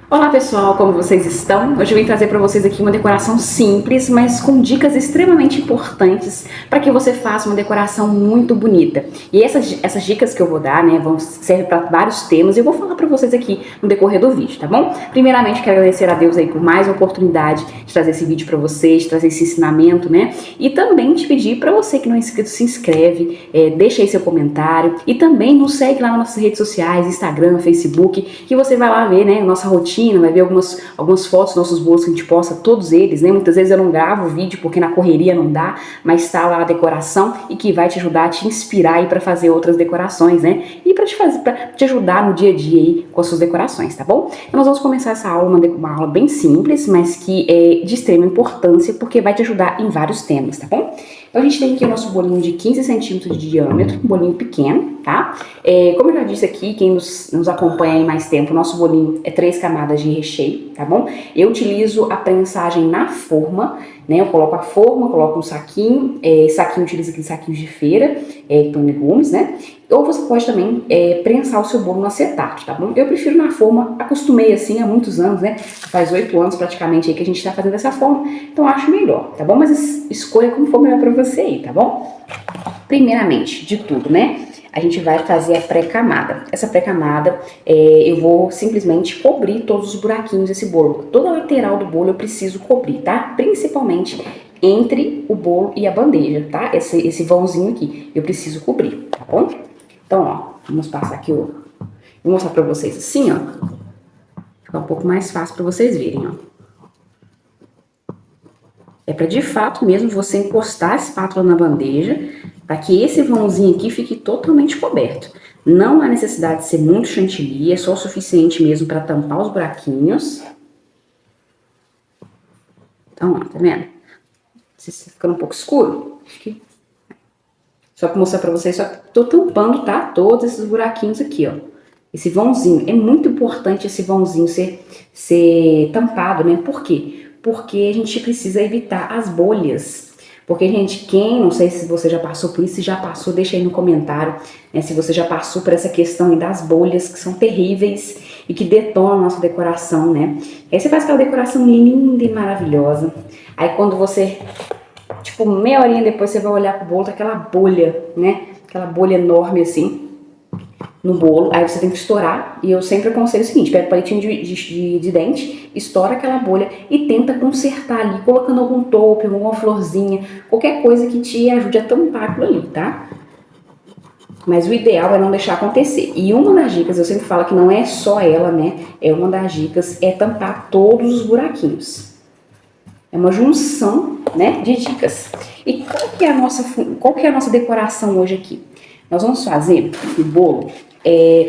Olá pessoal, como vocês estão? Hoje eu vim trazer para vocês aqui uma decoração simples, mas com dicas extremamente importantes para que você faça uma decoração muito bonita. E essas dicas que eu vou dar, né, vão servir para vários temas e eu vou falar para vocês aqui no decorrer do vídeo, tá bom? Primeiramente, quero agradecer a Deus aí por mais uma oportunidade de trazer esse vídeo para vocês, de trazer esse ensinamento, né? E também te pedir para você que não é inscrito, se inscreve, deixa aí seu comentário e também nos segue lá nas nossas redes sociais, Instagram, Facebook, que você vai lá ver, né, nossa rotina, vai ver algumas fotos dos nossos bolos que a gente posta, todos eles, né? Muitas vezes eu não gravo o vídeo porque na correria não dá, mas tá lá a decoração e que vai te ajudar a te inspirar aí para fazer outras decorações, né? E para te ajudar no dia a dia aí com as suas decorações, tá bom? Então nós vamos começar essa aula, uma aula bem simples, mas que é de extrema importância porque vai te ajudar em vários temas, tá bom? Então a gente tem aqui o nosso bolinho de 15 centímetros de diâmetro, um bolinho pequeno, tá? Como eu já disse aqui, quem nos acompanha aí mais tempo, o nosso bolinho é 3 camadas de recheio, tá bom? Eu utilizo a prensagem na forma, né? Eu coloco a forma, coloco um saquinho, saquinho utiliza aqueles saquinhos de feira, com legumes, né? Ou você pode também prensar o seu bolo no acetato, tá bom? Eu prefiro na forma, acostumei assim há muitos anos, né? Faz 8 anos praticamente aí que a gente tá fazendo dessa forma, então acho melhor, tá bom? Mas escolha como for melhor pra você aí, tá bom? Primeiramente, de tudo, né? A gente vai fazer a pré-camada. Essa pré-camada, eu vou simplesmente cobrir todos os buraquinhos desse bolo. Toda a lateral do bolo eu preciso cobrir, tá? Principalmente entre o bolo e a bandeja, tá? Esse vãozinho aqui, eu preciso cobrir, tá bom? Então, ó, vamos passar aqui, vou mostrar pra vocês assim, ó. Fica um pouco mais fácil pra vocês verem, ó. É pra de fato mesmo você encostar a espátula na bandeja, para que esse vãozinho aqui fique totalmente coberto. Não há necessidade de ser muito chantilly, é só o suficiente mesmo para tampar os buraquinhos. Então, ó, tá vendo? Se está ficando um pouco escuro, acho que... Só para mostrar para vocês, só que tô tampando, tá? Todos esses buraquinhos aqui, ó. Esse vãozinho, é muito importante esse vãozinho ser tampado, né? Por quê? Porque a gente precisa evitar as bolhas. Porque, gente, não sei se você já passou por isso, se já passou, deixa aí no comentário, né? Se você já passou por essa questão aí das bolhas, que são terríveis e que detonam a nossa decoração, né? Aí você faz aquela decoração linda e maravilhosa. Aí quando você... Tipo, meia horinha depois você vai olhar pro bolo, tá aquela bolha, né? Aquela bolha enorme assim no bolo. Aí você tem que estourar. E eu sempre aconselho o seguinte: pega o palitinho de dente, estoura aquela bolha e tenta consertar ali, colocando algum topo, alguma florzinha, qualquer coisa que te ajude a tampar aquilo ali, tá? Mas o ideal é não deixar acontecer. E uma das dicas, eu sempre falo que não é só ela, né? Uma das dicas é tampar todos os buraquinhos. É uma junção, né, de dicas. E qual que é a nossa decoração hoje aqui? Nós vamos fazer o bolo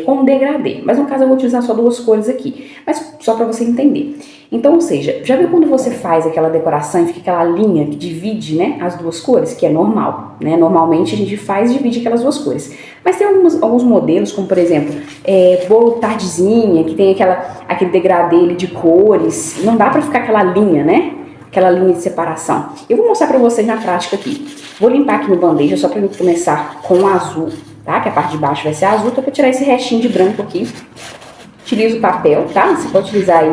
com degradê, mas no caso eu vou utilizar só 2 cores aqui, mas só para você entender. Então, ou seja, já viu quando você faz aquela decoração e fica aquela linha que divide, né, as 2 cores, que é normal, né? Normalmente a gente faz e divide aquelas 2 cores. Mas tem alguns modelos, como por exemplo, bolo tardezinha, que tem aquele degradê de cores, não dá para ficar aquela linha, né? Aquela linha de separação. Eu vou mostrar pra vocês na prática aqui. Vou limpar aqui no bandeja só pra eu começar com o azul, tá? Que a parte de baixo vai ser azul, então eu vou tirar esse restinho de branco aqui. Utilizo papel, tá? Você pode utilizar aí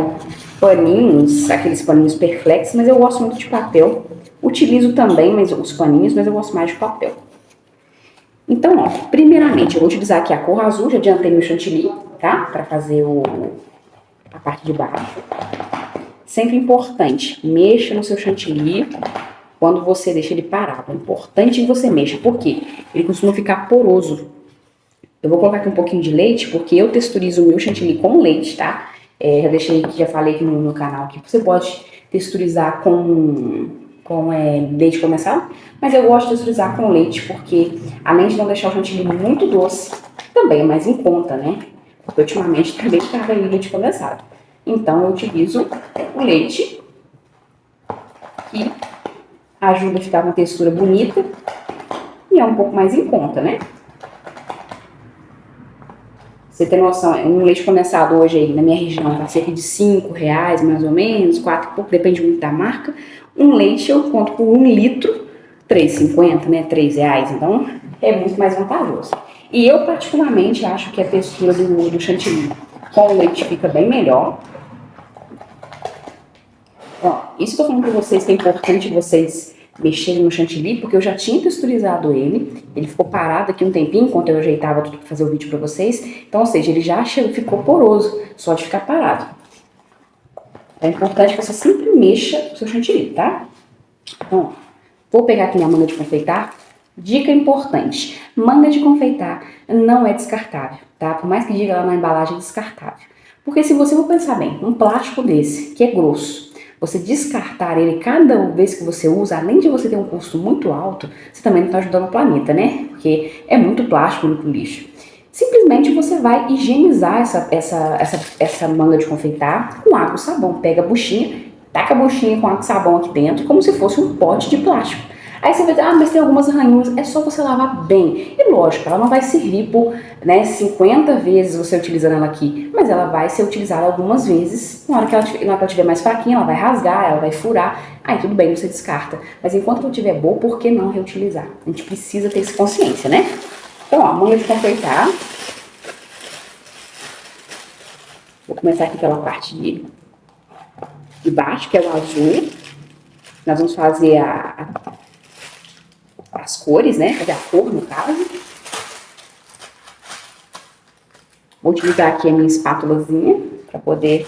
paninhos, aqueles paninhos Perflex, mas eu gosto muito de papel. Utilizo também os paninhos, mas eu gosto mais de papel. Então, ó, primeiramente eu vou utilizar aqui a cor azul, já adiantei meu chantilly, tá? Pra fazer a parte de baixo. Sempre importante, mexa no seu chantilly quando você deixa ele parado. É importante que você mexa, porque ele costuma ficar poroso. Eu vou colocar aqui um pouquinho de leite, porque eu texturizo o meu chantilly com leite, tá? Já falei aqui no canal que você pode texturizar com leite condensado, mas eu gosto de texturizar com leite, porque além de não deixar o chantilly muito doce, também é mais em conta, né? Porque ultimamente também tá aí leite condensado. Então, eu utilizo o leite, que ajuda a ficar com uma textura bonita e é um pouco mais em conta, né? Você tem noção, um leite condensado hoje aí na minha região tá cerca de R$5 mais ou menos, 4 e pouco, depende muito da marca. Um leite eu conto por 1 litro, R$3,50, né? R$3, então é muito mais vantajoso. E eu particularmente acho que a textura do chantilly com o leite fica bem melhor. Ó, isso que eu tô falando pra vocês que é importante vocês mexerem no chantilly, porque eu já tinha texturizado ele ficou parado aqui um tempinho enquanto eu ajeitava tudo pra fazer o vídeo pra vocês. Então, ou seja, ele já ficou poroso, só de ficar parado. É importante que você sempre mexa o seu chantilly, tá? Então, vou pegar aqui minha manga de confeitar. Dica importante, manga de confeitar não é descartável, tá? Por mais que diga lá na embalagem descartável. Porque se você for pensar bem, um plástico desse, que é grosso, você descartar ele cada vez que você usa, além de você ter um custo muito alto, você também não está ajudando o planeta, né? Porque é muito plástico no lixo. Simplesmente você vai higienizar essa manga de confeitar com água e sabão. Pega a buchinha, taca a buchinha com água e sabão aqui dentro, como se fosse um pote de plástico. Aí você vai dizer, ah, mas tem algumas arranhões, é só você lavar bem. E lógico, ela não vai servir por 50 vezes você utilizando ela aqui, mas ela vai ser utilizada algumas vezes. Na hora que ela estiver mais fraquinha, ela vai rasgar, ela vai furar. Aí tudo bem, você descarta. Mas enquanto ela estiver boa, por que não reutilizar? A gente precisa ter essa consciência, né? Então, ó, manga de confeitar. Vou começar aqui pela parte de baixo, que é o azul. Nós vamos fazer as cores, né? Fazer a cor, no caso. Vou utilizar aqui a minha espátulazinha para poder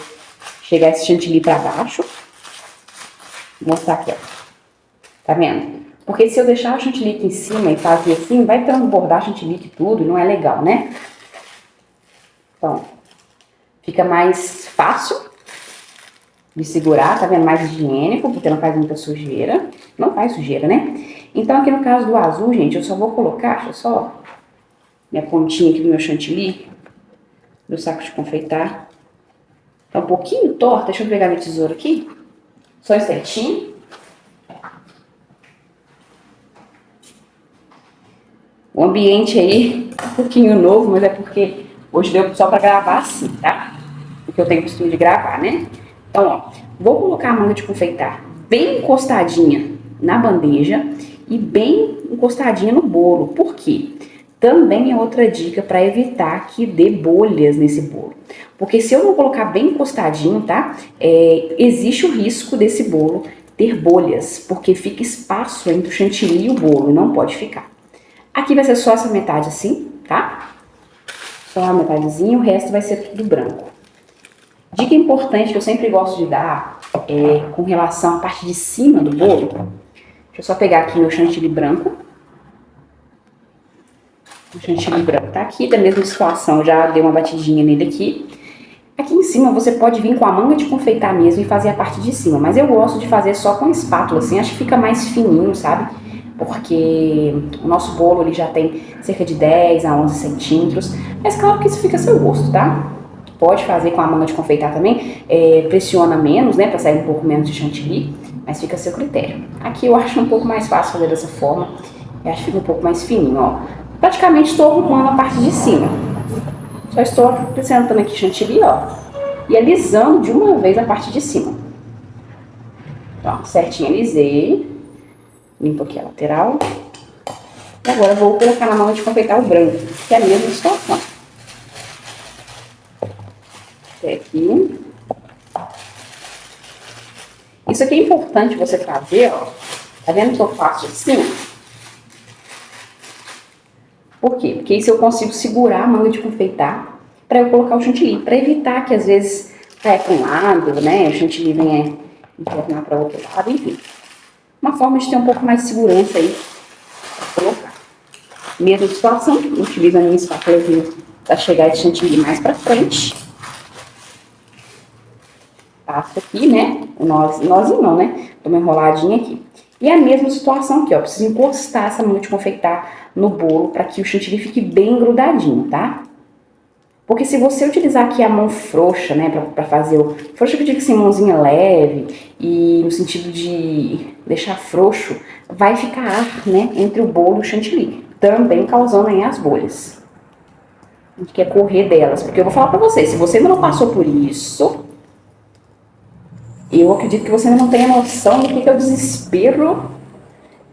chegar esse chantilly para baixo. Vou mostrar aqui, ó. Tá vendo? Porque se eu deixar o chantilly aqui em cima e fazer assim, vai transbordar chantilly e tudo, e não é legal, né? Então, fica mais fácil de segurar, tá vendo? Mais higiênico, porque não faz muita sujeira. Não faz sujeira, né? Então, aqui no caso do azul, gente, eu só vou colocar, deixa eu só minha pontinha aqui do meu chantilly, do saco de confeitar. Tá um pouquinho torta, deixa eu pegar minha tesoura aqui. Só um instantinho. O ambiente aí, um pouquinho novo, mas é porque hoje deu só pra gravar assim, tá? Porque eu tenho costume de gravar, né? Então, ó, vou colocar a manga de confeitar bem encostadinha na bandeja e bem encostadinha no bolo. Por quê? Também é outra dica para evitar que dê bolhas nesse bolo. Porque se eu não colocar bem encostadinho, tá? Existe o risco desse bolo ter bolhas, porque fica espaço entre o chantilly e o bolo, e não pode ficar. Aqui vai ser só essa metade assim, tá? Só a metadezinha, o resto vai ser tudo branco. Dica importante que eu sempre gosto de dar com relação à parte de cima do bolo. Deixa eu só pegar aqui meu chantilly branco. O chantilly branco tá aqui, da mesma situação, já dei uma batidinha nele aqui. Aqui em cima você pode vir com a manga de confeitar mesmo e fazer a parte de cima, mas eu gosto de fazer só com espátula, assim, acho que fica mais fininho, sabe? Porque o nosso bolo ele já tem cerca de 10 a 11 centímetros, mas claro que isso fica a seu gosto, tá? Pode fazer com a manga de confeitar também, pressiona menos, né, pra sair um pouco menos de chantilly, mas fica a seu critério. Aqui eu acho um pouco mais fácil fazer dessa forma, eu acho que fica um pouco mais fininho, ó. Praticamente estou arrumando a parte de cima. Só estou acrescentando aqui chantilly, ó, e alisando de uma vez a parte de cima. Então, certinho alisei. Limpo aqui a lateral. E agora eu vou colocar na manga de confeitar o branco, que é a mesma situação. Até aqui. Isso aqui é importante você fazer, ó. Tá vendo que eu faço assim? Por quê? Porque isso eu consigo segurar a manga de confeitar para eu colocar o chantilly, para evitar que às vezes caia para um lado, né? O chantilly venha entornar para o outro lado, enfim. Uma forma de ter um pouco mais de segurança aí para colocar. Mesma situação, utilizo a minha espátulazinha para chegar esse chantilly mais para frente. Passo aqui, né? O nozinho não, né? Dou uma enroladinha aqui. E a mesma situação aqui, ó. Preciso encostar essa manga de confeitar no bolo para que o chantilly fique bem grudadinho, tá? Porque se você utilizar aqui a mão frouxa, né, pra fazer o... Frouxa que eu digo assim, mãozinha leve, e no sentido de deixar frouxo, vai ficar ar, né, entre o bolo e o chantilly, também causando aí as bolhas. A gente quer correr delas, porque eu vou falar pra você, se você ainda não passou por isso, eu acredito que você ainda não tenha noção do que é o desespero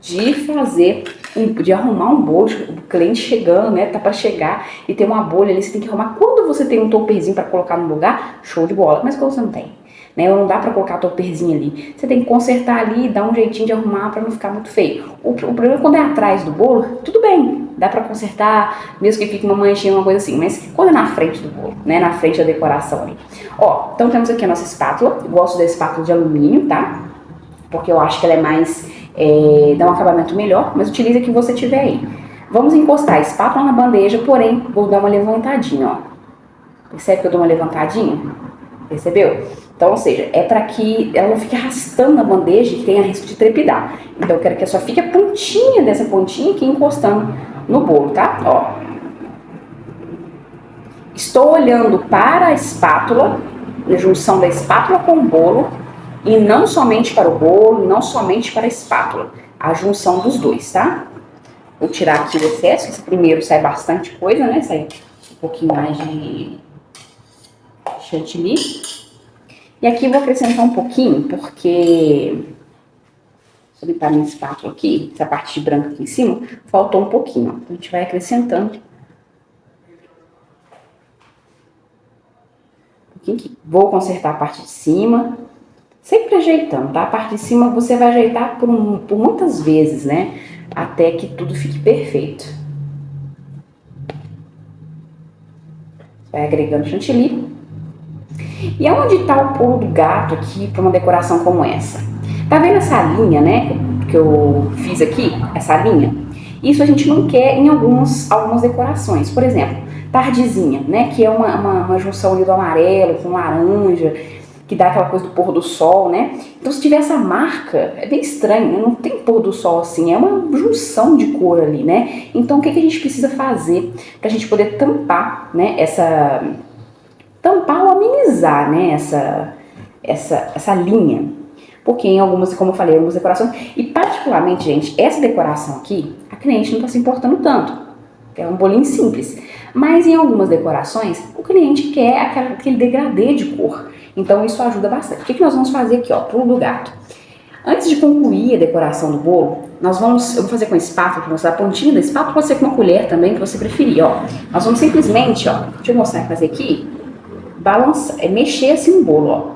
de fazer, de arrumar um bolo, o cliente chegando, né, tá pra chegar e tem uma bolha ali, você tem que arrumar. Quando você tem um topezinho pra colocar no lugar, show de bola, mas quando você não tem, né? Ou não dá pra colocar topperzinho ali. Você tem que consertar ali, dar um jeitinho de arrumar pra não ficar muito feio. O problema é quando é atrás do bolo, tudo bem, dá pra consertar, mesmo que fique uma manchinha, uma coisa assim. Mas quando é na frente do bolo, né? Na frente da decoração ali. Ó, então temos aqui a nossa espátula. Eu gosto da espátula de alumínio, tá? Porque eu acho que ela é mais, dá um acabamento melhor, mas utilize a que você tiver aí. Vamos encostar a espátula na bandeja, porém, vou dar uma levantadinha, ó. Percebe que eu dou uma levantadinha? Percebeu? Então, ou seja, é para que ela não fique arrastando na bandeja e tenha risco de trepidar. Então, eu quero que só fique a pontinha dessa pontinha aqui encostando no bolo, tá? Ó. Estou olhando para a espátula, na junção da espátula com o bolo, e não somente para o bolo, não somente para a espátula. A junção dos dois, tá? Vou tirar aqui o excesso. Esse primeiro sai bastante coisa, né? Sai um pouquinho mais de chantilly. E aqui vou acrescentar um pouquinho, porque... Vou limpar minha espátula aqui, essa parte de branco aqui em cima, faltou um pouquinho. Ó. Então, a gente vai acrescentando. Um pouquinho aqui. Vou consertar a parte de cima. Sempre ajeitando, tá? A parte de cima você vai ajeitar por muitas vezes, né? Até que tudo fique perfeito. Vai agregando chantilly. E aonde tá o pulo do gato aqui para uma decoração como essa? Tá vendo essa linha, né? Que eu fiz aqui, essa linha? Isso a gente não quer em algumas decorações. Por exemplo, tardezinha, né? Que é uma junção ali do amarelo com laranja, que dá aquela coisa do pôr do sol, né? Então, se tiver essa marca, é bem estranho, né? Não tem pôr do sol assim, é uma junção de cor ali, né? Então, o que a gente precisa fazer pra gente poder tampar, né? Tampar ou amenizar, né? Essa linha. Porque em algumas, como eu falei, algumas decorações, e particularmente, gente, essa decoração aqui, a cliente não tá se importando tanto. É um bolinho simples. Mas em algumas decorações, o cliente quer aquele degradê de cor. Então isso ajuda bastante. O que nós vamos fazer aqui, ó, pulo do gato? Antes de concluir a decoração do bolo, eu vou fazer com a espátula, para mostrar a pontinha da espátula, pode ser com uma colher também, que você preferir, ó. Nós vamos simplesmente, ó, deixa eu mostrar, fazer aqui, balançar, mexer assim no bolo, ó.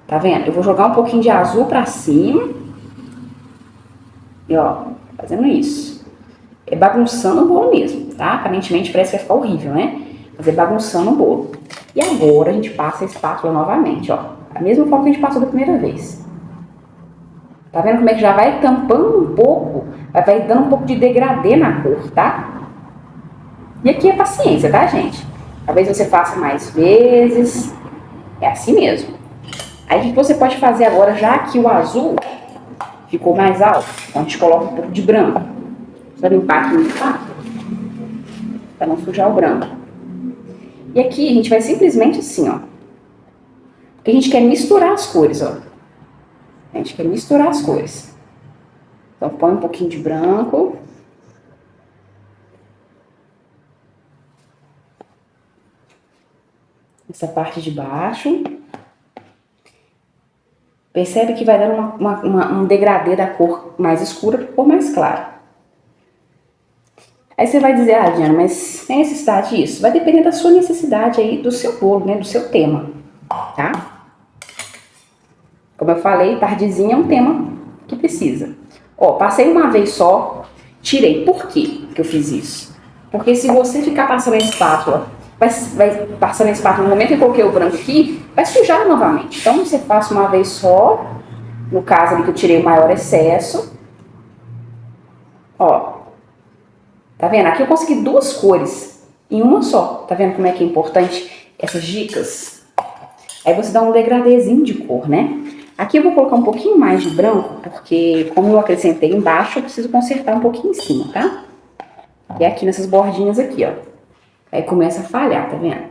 Tá vendo? Eu vou jogar um pouquinho de azul pra cima, e ó, fazendo isso. É bagunçando o bolo mesmo, tá? Aparentemente parece que vai ficar horrível, né? Mas é bagunçando o bolo. E agora a gente passa a espátula novamente, ó. A mesma forma que a gente passou da primeira vez. Tá vendo como é que já vai tampando um pouco, vai dando um pouco de degradê na cor, tá? E aqui é paciência, tá, gente? Talvez você faça mais vezes. É assim mesmo. Aí o que você pode fazer agora, já que o azul ficou mais alto, então a gente coloca um pouco de branco. Só limpar aqui no espátula, pra não sujar o branco. E aqui a gente vai simplesmente assim, ó. Porque a gente quer misturar as cores, ó. A gente quer misturar as cores. Então põe um pouquinho de branco. Essa parte de baixo. Percebe que vai dando um degradê da cor mais escura para cor mais clara. Aí você vai dizer, ah, Diana, mas tem necessidade disso? Vai depender da sua necessidade aí, do seu bolo, né, do seu tema, tá? Como eu falei, tardezinha é um tema que precisa. Ó, passei uma vez só, tirei. Por quê que eu fiz isso? Porque se você ficar passando a espátula, vai passando a espátula no momento que eu coloquei o branco aqui, vai sujar novamente. Então você passa uma vez só, no caso ali que eu tirei o maior excesso. Ó, tá vendo? Aqui eu consegui duas cores em uma só. Tá vendo como é que é importante essas dicas? Aí você dá um degradêzinho de cor, né? Aqui eu vou colocar um pouquinho mais de branco, porque como eu acrescentei embaixo, eu preciso consertar um pouquinho em cima, tá? E aqui nessas bordinhas aqui, ó. Aí começa a falhar, tá vendo?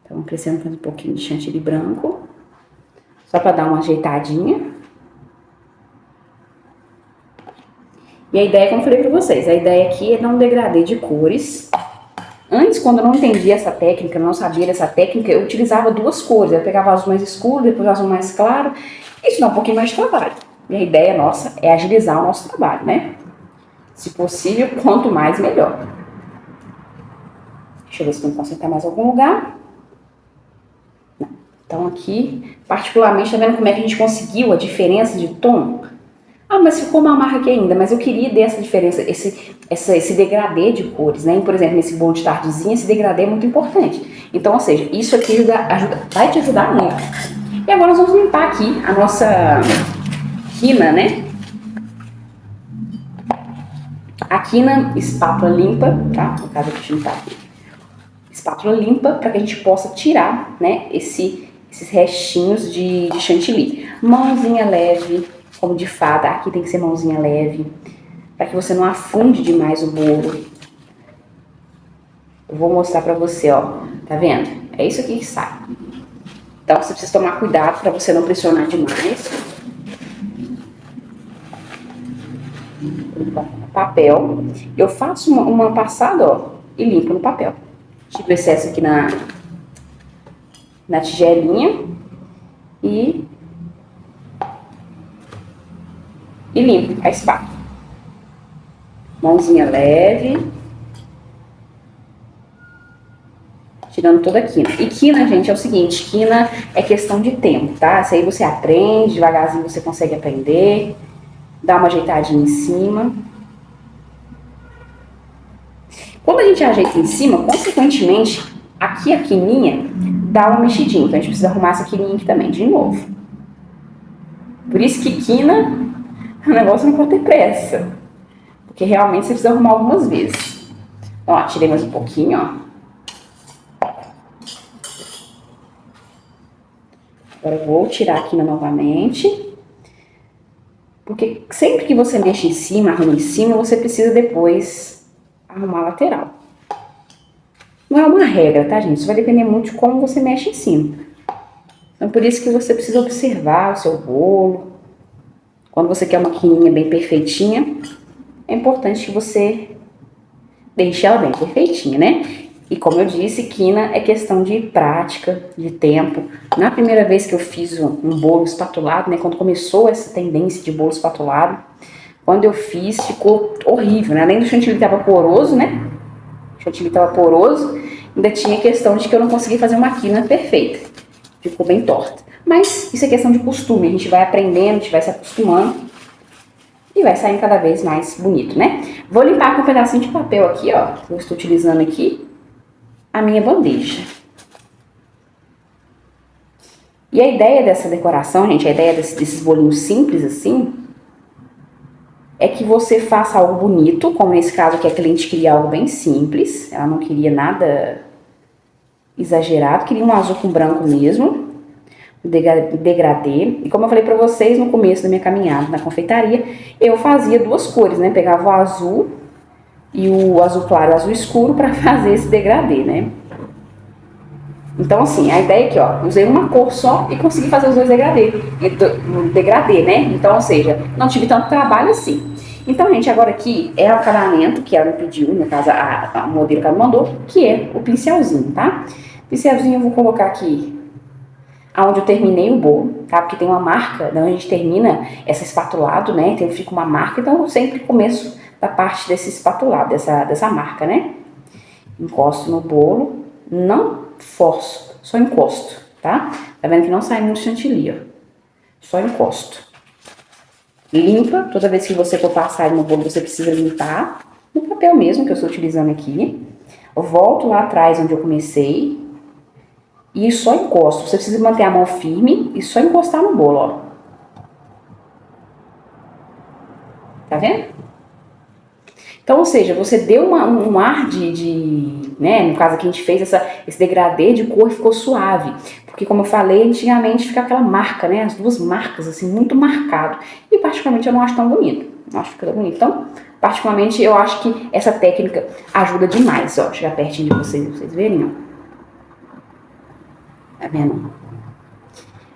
Então acrescentando um pouquinho de chantilly branco, só pra dar uma ajeitadinha. E a ideia, como eu falei pra vocês, a ideia aqui é dar um degradê de cores. Antes, quando eu não entendia essa técnica, não sabia dessa técnica, eu utilizava duas cores. Eu pegava azul mais escuro, depois azul mais claro. Isso dá um pouquinho mais de trabalho. E a ideia nossa é agilizar o nosso trabalho, né? Se possível, quanto mais, melhor. Deixa eu ver se eu consigo consertar mais algum lugar. Não. Então aqui, particularmente, tá vendo como é que a gente conseguiu a diferença de tom? Ah, mas ficou uma marca aqui ainda, mas eu queria dessa diferença, esse degradê de cores, né? Por exemplo, nesse bolo de tardezinha, esse degradê é muito importante. Então, ou seja, isso aqui vai te ajudar muito. E agora nós vamos limpar aqui a nossa quina, né? A quina, espátula limpa, tá? No caso, aqui limpar aqui. Espátula limpa para que a gente possa tirar, né, esses restinhos de chantilly. Mãozinha leve, como de fada, aqui tem que ser mãozinha leve, para que você não afunde demais o bolo. Eu vou mostrar para você, ó, tá vendo? É isso aqui que sai. Então você precisa tomar cuidado para você não pressionar demais. Papel. Eu faço uma passada, ó, e limpo no papel. Tiro o excesso aqui na tigelinha e limpo a espátula. Mãozinha leve. Tirando toda a quina. E quina, gente, é o seguinte, quina é questão de tempo, tá? Isso aí você aprende, devagarzinho você consegue aprender. Dá uma ajeitadinha em cima. Quando a gente ajeita em cima, consequentemente, aqui a quininha dá uma mexidinha. Então a gente precisa arrumar essa quininha aqui também, de novo. Por isso que quina, o negócio não pode ter pressa. Porque realmente você precisa arrumar algumas vezes. Então, ó, tirei mais um pouquinho, ó. Agora eu vou tirar a quina novamente. Porque sempre que você mexe em cima, arruma em cima, você precisa depois arrumar a lateral. Não é uma regra, tá, gente? Isso vai depender muito de como você mexe em cima. Então, por isso que você precisa observar o seu bolo. Quando você quer uma quininha bem perfeitinha, é importante que você deixe ela bem perfeitinha, né? E como eu disse, quina é questão de prática, de tempo. Na primeira vez que eu fiz um bolo espatulado, né? Quando começou essa tendência de bolo espatulado, quando eu fiz, ficou horrível, né? Além do chantilly tava poroso, né? O chantilly tava poroso, ainda tinha questão de que eu não consegui fazer uma quina perfeita. Ficou bem torta. Mas isso é questão de costume, a gente vai aprendendo, a gente vai se acostumando e vai saindo cada vez mais bonito, né? Vou limpar com um pedacinho de papel aqui, ó, que eu estou utilizando aqui, a minha bandeja. E a ideia dessa decoração, gente, a ideia desses bolinhos simples assim, é que você faça algo bonito, como nesse caso aqui a cliente queria algo bem simples, ela não queria nada exagerado, queria um azul com branco mesmo, degradê. E como eu falei pra vocês no começo da minha caminhada na confeitaria, eu fazia duas cores, né? Pegava o azul e o azul claro e o azul escuro pra fazer esse degradê, né? Então, assim, a ideia é que, ó, usei uma cor só e consegui fazer os dois degradê, né? Então, ou seja, não tive tanto trabalho assim. Então, gente, agora aqui é o acabamento que ela me pediu, no caso, a modelo que ela me mandou, que é o pincelzinho, tá? Pincelzinho eu vou colocar aqui aonde eu terminei o bolo, tá? Porque tem uma marca, onde a gente termina essa espatulado, né? Então fica uma marca, então eu sempre começo da parte desse espatulado, dessa marca, né? Encosto no bolo, não forço, só encosto, tá? Tá vendo que não sai muito chantilly, ó. Só encosto. Limpa, toda vez que você for passar no bolo, você precisa limpar. No papel mesmo, que eu estou utilizando aqui. Eu volto lá atrás, onde eu comecei. E só encosto. Você precisa manter a mão firme e só encostar no bolo, ó. Tá vendo? Então, ou seja, você deu um ar né? No caso aqui a gente fez esse degradê de cor e ficou suave. Porque, como eu falei, antigamente fica aquela marca, né? As duas marcas, assim, muito marcado. E, particularmente, eu não acho tão bonito. Não acho que fica tão bonito. Então, particularmente, eu acho que essa técnica ajuda demais, ó. Chegar pertinho de vocês, pra vocês verem, ó. Tá vendo?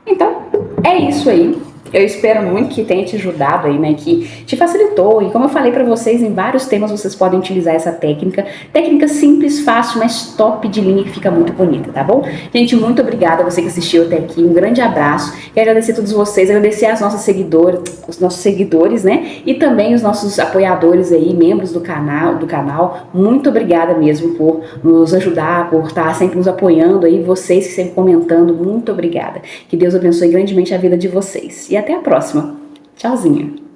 Então, é isso aí. Eu espero muito que tenha te ajudado aí, né, que te facilitou. E como eu falei pra vocês, em vários temas vocês podem utilizar essa técnica. Técnica simples, fácil, mas top de linha que fica muito bonita, tá bom? Gente, muito obrigada a você que assistiu até aqui. Um grande abraço. Quero agradecer a todos vocês, agradecer às nossas seguidoras, os nossos seguidores, né? E também os nossos apoiadores aí, membros do canal. Muito obrigada mesmo por nos ajudar, por estar sempre nos apoiando aí, vocês que sempre comentando. Muito obrigada. Que Deus abençoe grandemente a vida de vocês. E até a próxima. Tchauzinho.